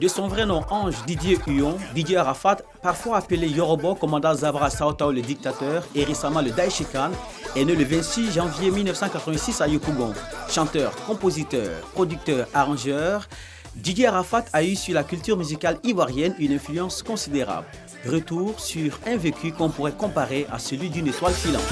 De son vrai nom Ange Didier Huon, Didier Arafat, parfois appelé Yorobo, commandant Zabra Saotao le dictateur et récemment le Daïchi Khan, est né le 26 janvier 1986 à Yopougon. Chanteur, compositeur, producteur, arrangeur, Didier Arafat a eu sur la culture musicale ivoirienne une influence considérable. Retour sur un vécu qu'on pourrait comparer à celui d'une étoile filante.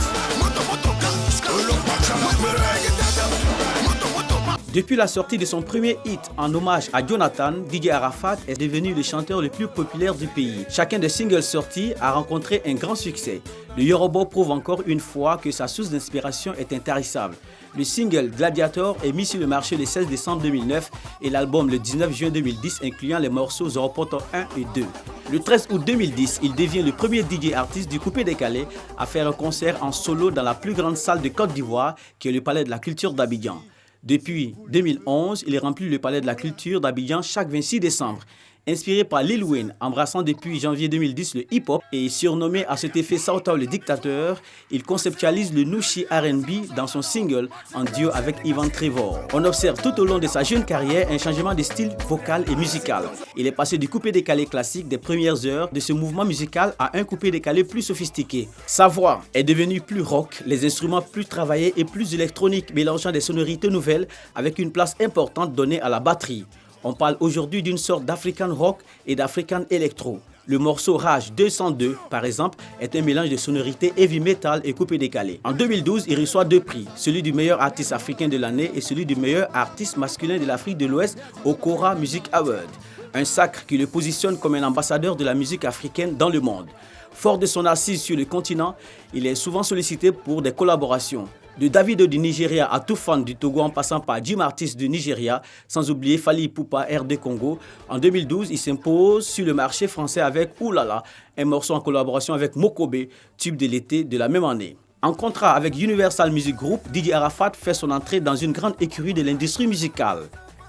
Depuis la sortie de son premier hit en hommage à Jonathan, Didier Arafat est devenu le chanteur le plus populaire du pays. Chacun des singles sortis a rencontré un grand succès. Le Yorobo prouve encore une fois que sa source d'inspiration est intarissable. Le single Gladiator est mis sur le marché le 16 décembre 2009 et l'album le 19 juin 2010 incluant les morceaux Zoropoto 1 et 2. Le 13 août 2010, il devient le premier DJ artiste du coupé-décalé à faire un concert en solo dans la plus grande salle de Côte d'Ivoire qui est le Palais de la Culture d'Abidjan. Depuis 2011, il remplit le Palais de la Culture d'Abidjan chaque 26 décembre. Inspiré par Lil Wayne, embrassant depuis janvier 2010 le hip-hop et surnommé à cet effet Saotao le dictateur, il conceptualise le Nushi R&B dans son single en duo avec Ivan Trevor. On observe tout au long de sa jeune carrière un changement de style vocal et musical. Il est passé du coupé-décalé classique des premières heures de ce mouvement musical à un coupé-décalé plus sophistiqué. Sa voix est devenue plus rock, les instruments plus travaillés et plus électroniques, mélangeant des sonorités nouvelles avec une place importante donnée à la batterie. On parle aujourd'hui d'une sorte d'African rock et d'African electro. Le morceau Rage 202, par exemple, est un mélange de sonorités heavy metal et coupé-décalé. En 2012, il reçoit 2 prix, celui du meilleur artiste africain de l'année et celui du meilleur artiste masculin de l'Afrique de l'Ouest au Cora Music Award. Un sacre qui le positionne comme un ambassadeur de la musique africaine dans le monde. Fort de son assise sur le continent, il est souvent sollicité pour des collaborations. De Davido du Nigeria à Toufan du Togo en passant par Jim Artis du Nigeria, sans oublier Fally Ipupa RD Congo. En 2012, il s'impose sur le marché français avec Oulala, un morceau en collaboration avec Mokobe, tube de l'été de la même année. En contrat avec Universal Music Group, Didier Arafat fait son entrée dans une grande écurie de l'industrie musicale.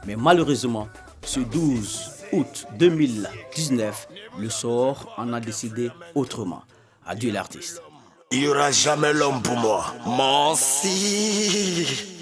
Mais malheureusement, ce 12 août 2019, le sort en a décidé autrement. Adieu l'artiste. Il n'y aura jamais l'homme pour moi. Merci.